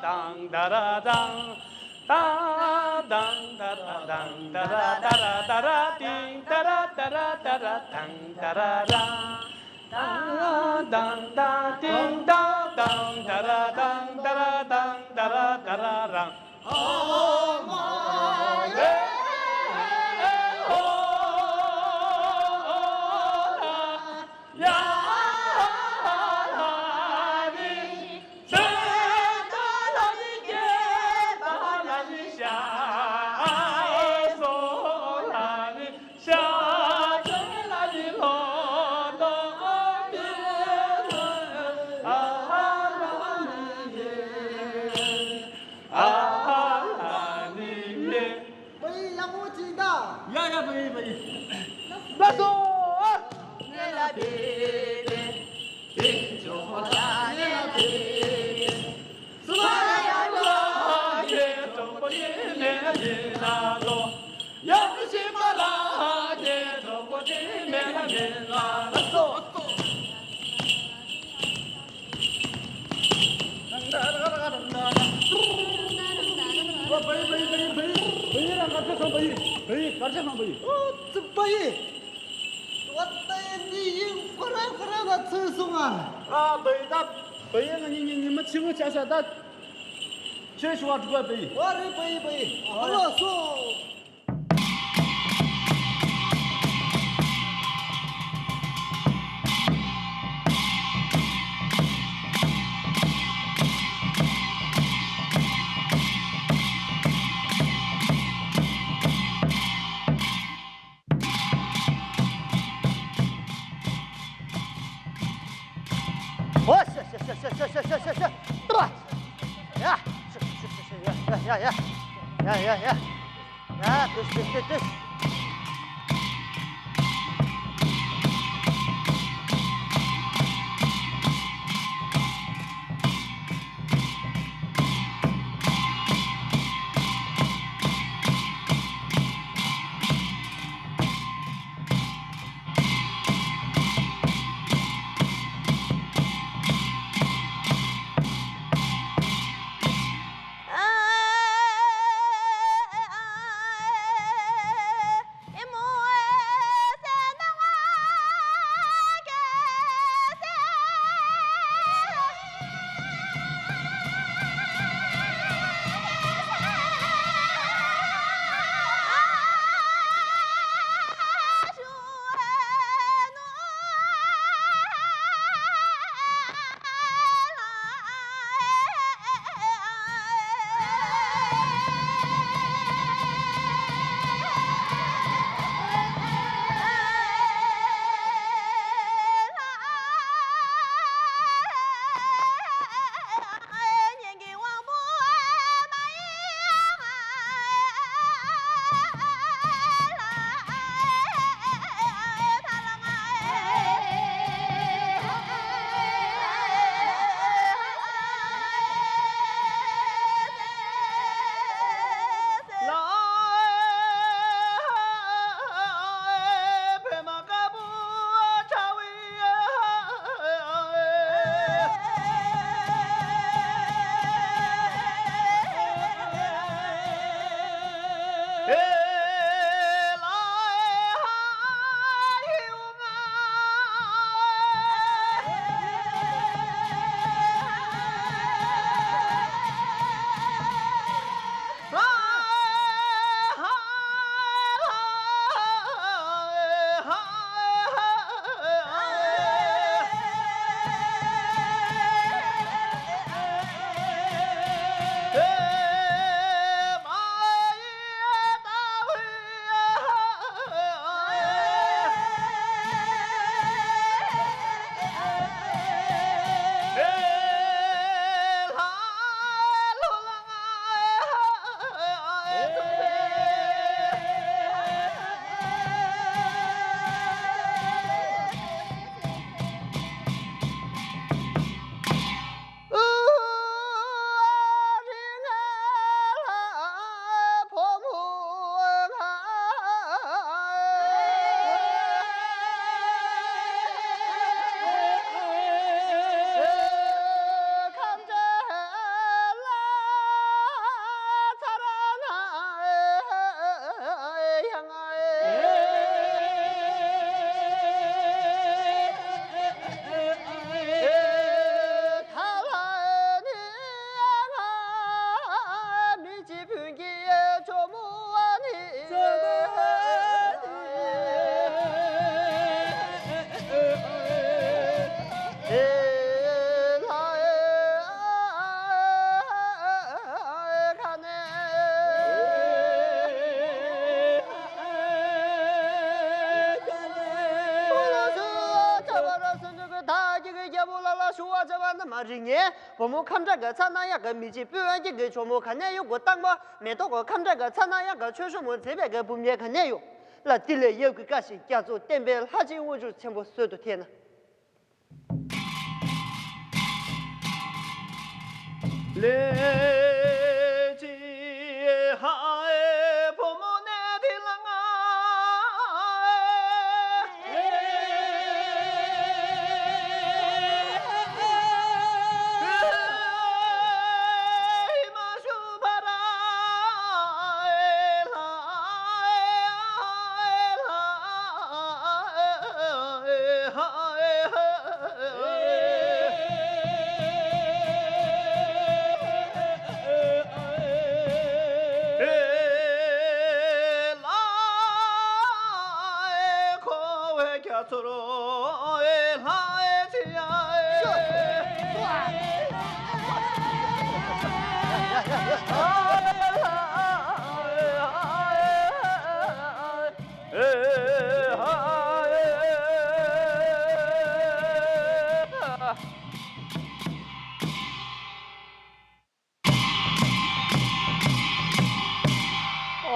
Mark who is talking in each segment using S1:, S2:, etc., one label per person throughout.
S1: 당다라당 따당다라당다라다라다라 띵따라따라따라 당다라랑 따당다 띵따당다라당다라당다라다라랑
S2: 베이랑 같이 간 베이 같이 간 베이.
S3: 这베이我带你过来的轻松啊！
S2: 啊，베이는你们请我家下的，全说这个베이。
S3: 我的베이，好了说。
S4: 我是，对，呀，呀，对。我们看这个参那样个米奇表演这个全部看见有个当嘛，没到过看这个参那样个全是我们这边个不面看见有，那地里有个干些家族电边垃圾我就全部收到天了。
S1: 来吉海婆母那的郎啊，马修巴拉。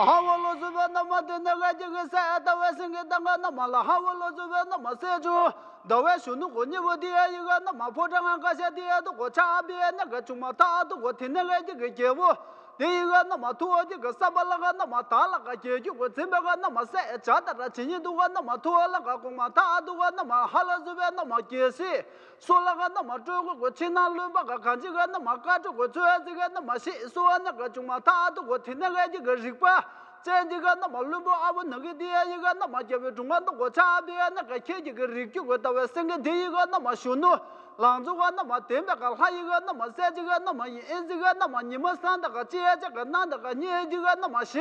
S2: 하월로 주변 남아도 내가 지금 새다왜 생겼다가 남아라 하월로 주변 남아 세주 너왜 수는 거니 어디야 이거 남아 포장한 가셔 뒤에도 고차비에 내가 주마 다도 고티 내가 지금 개부 내가 남아 도어지 그 사발라가 남아 달라가 제주고 zemba가 남아 새 자다라 진이도가 남아 도어라가 공마 다도가 남아 할아주변 남아 계시 솔라가 남아 쪼고 친날루바가 간지가 남아 가지고 줘야지가 남아 시소하나가 주마 다도 고티 내가 지금 릭바 젠지가 남아 루보 아부 너게 뒤에 이거 남아 제베 중간도 고차비에 내가 계지가 릭주고 다왜 생겨 뒤가 남아 쇼노 랑주가 남아 템베가 하이가 남아 세지가 남아 인지가 남아 니마산다가 제자가 난다가 니지가 남아 시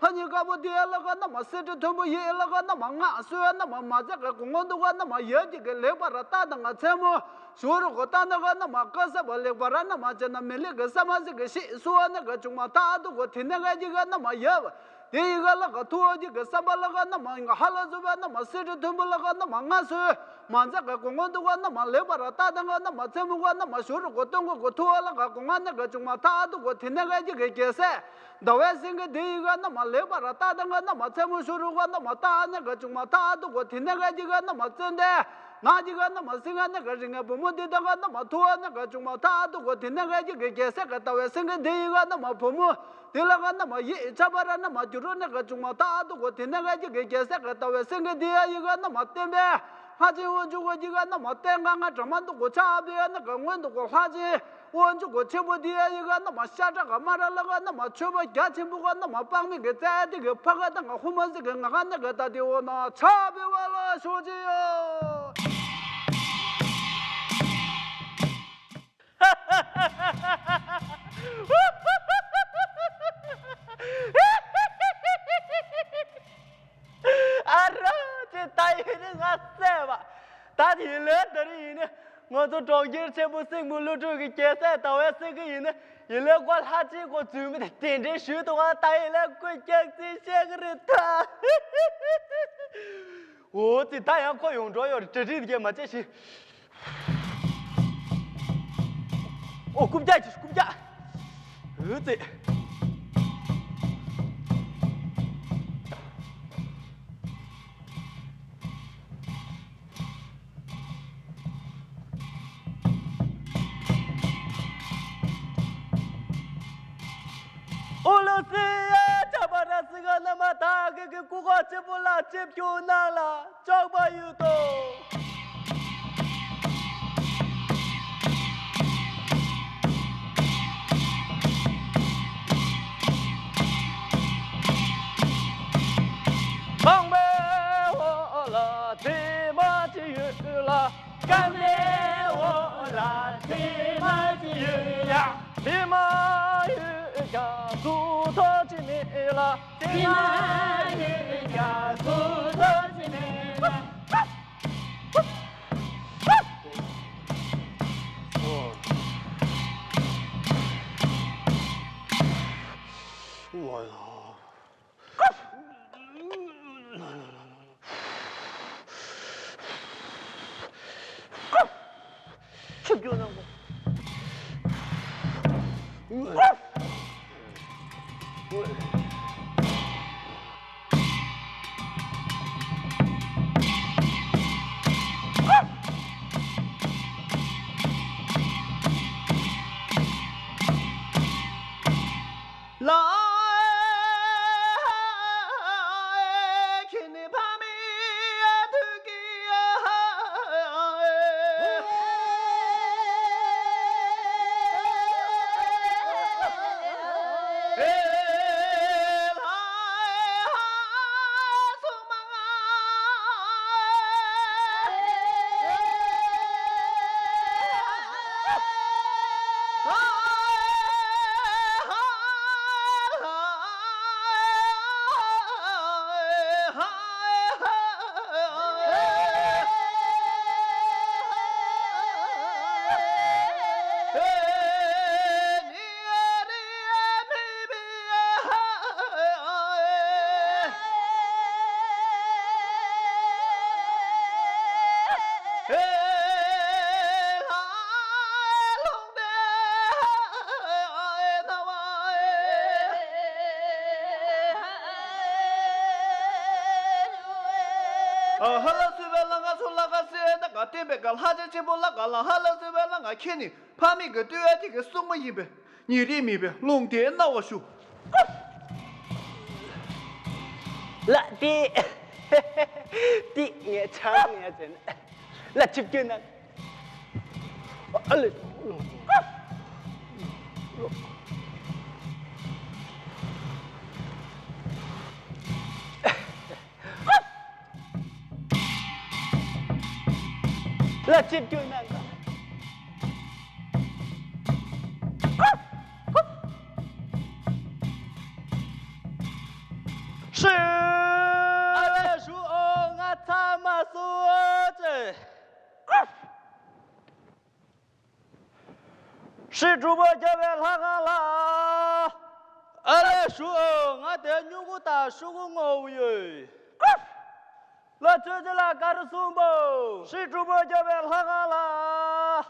S2: 하니가 보디엘라가 남아 세트 톰보 예라가 남아 나수야 남아 마자가 공원도가 남아 여지가 레바라 따다가 제모 쇼르고 따다가 남아 가서 벌레바라 남아 잖아 멜레가 사마지가 시 수아나가 중마 따도고 티나가지가 남아 여 대이가라가 도어지가 사발라가 남아 할아주바 남아 세트 톰보라가 남아 나수 만자가 공원도가 남아 레바라 따다가 남아 제모가 남아 쇼르고 똥고 도어라가 공원나가 중마 따도고 티나가지가 계세 너왜 생겨 대이가 남아 레바라 따다가 남아 제모 쇼르고 남아 따나가 중마 따도고 티나가지가 남아 쩐데 나지가 남아 생각나가 링아 부모되다가 남아 도어나가 중마 따도고 티나가지가 계세가 너왜 생겨 대이가 남아 부모 들라가 남아 예 잡아라 남아 주로나가 중마 따도고 티나가지가 계세가 너왜 생겨 대이가 남아 때문에 하지 원주고지가 남아 땡강아 저만도 고차비야 나가 원도 하지 원주고 쳐보디야 이가 남아 샤자가 말하라가 남아 쳐봐 갸침부가 남아 빵미게 짜디게 파가다가 후만스게 나간다가 다디오나 차비와라 소지요
S1: 알아 제 따위는 아세바 다디 레더리네 ngô tròn dưới xe bus sinh mùa lưu trừ cái chế xe tàu xe cái gì nữa giờ lên quan hát chứ có chữ mới tiền để sửa tàu tay lên quay chân xe cái rồi ta ủa thì tay anh có dùng rồi chơi đi cái mà chứ gì ồ cũng chạy thì Olosia, cabara segala mata, ke kuku cepula cepjunala, coba itu. Bang bewola, terima ciulah, kan bewola, terima ciulah, terima ciulah. 수터지미라 지나니까 수터지미라 우와야
S4: 춥겨나고
S1: Hey
S2: 哈拉随便啷个说啷个谁那个对别个哈着去不啷个啷哈拉随便啷个看你，怕没个对外这个送我一杯，你的米呗，龙田那我说。
S1: là đi đi nghe chán nghe chân là chụp kia nè là chụp kia nè是。 是主播这边拉嘎啦，阿来说，俺得女个大叔个我哟，那这就拉嘎的松包，是主播这边拉嘎啦，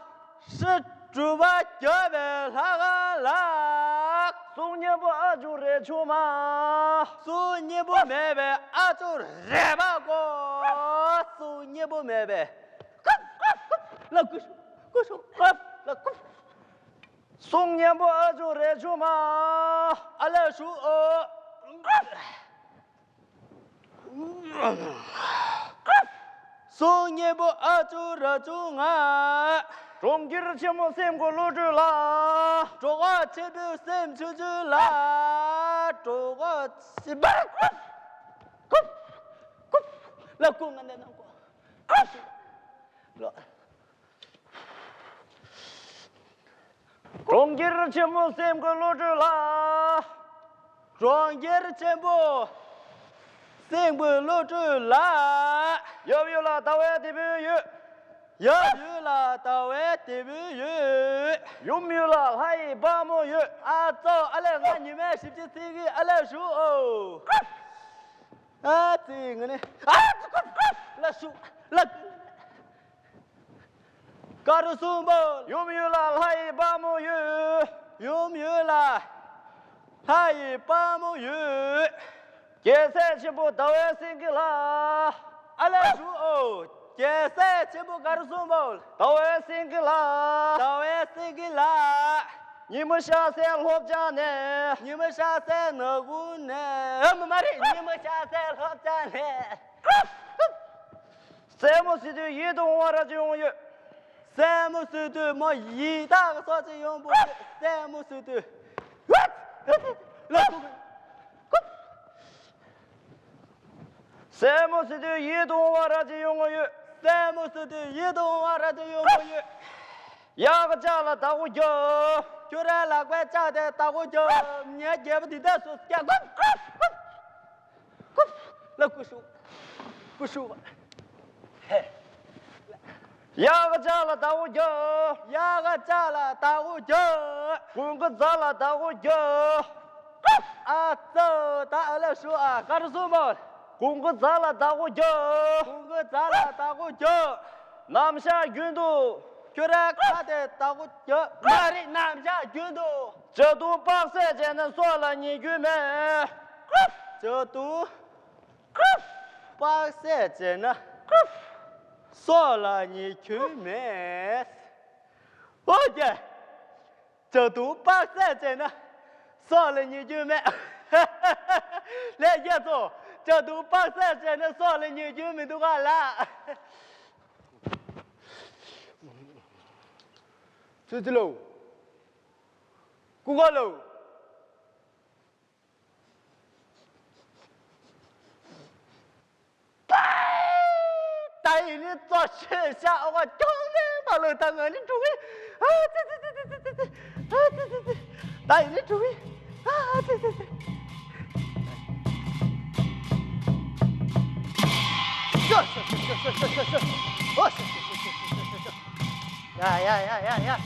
S1: 是主播这边拉嘎啦，送你不阿就热出嘛，送你不买呗阿就热吧个，送你不买呗，那个说，那个。 送年不二就热出嘛，阿来说送年不二就热出啊，中间全部三个录制啦，这个前边三出去啦，这个是不，来公安的那个，来。 中间全部三个录制啦，中间全部三个录制啦，有没有了到位的没有？有没有了到位的没有？有没有了还把没有？啊，走，阿来俺你们是不是这个阿来说哦？啊，这个呢？啊，来说来。 嘎鲁松包有没有了？还把没有？有没有了？还把没有？决赛全部到位三个啦！阿来说哦，决赛全部嘎鲁松包到位三个啦！到位三个啦！你们下赛落家呢？你们下赛哪个呢？我们妈的，你们下赛落家呢？赛么是的移动我这就用于。 三木手头没一大个啥子用不？三木手头，来，三木手头移动我这就用我有，三木手头移动我这就用我有，压个家了打我脚，就让那块家的打我脚，你还见不得的说干滚，来不说，嘿。 压个家了打我脚，压个家了打我脚，滚个家了打我脚。啊，走，打来说啊，干着什么？滚个家了打我脚，滚个家了打我脚。南下运动，觉得看的打我脚，哪里南下运动？这都8岁才能算了，你去没？这都8岁才能。 算了，你去买。我的，这都8岁真的，算了你就买。来叶总，这都8岁真的，算了你就买都完了。这是喽，过关喽。 大爷，你做事下我中了，把路当我你中了，啊，对，啊，对，大爷你中了，啊，对，是，呀，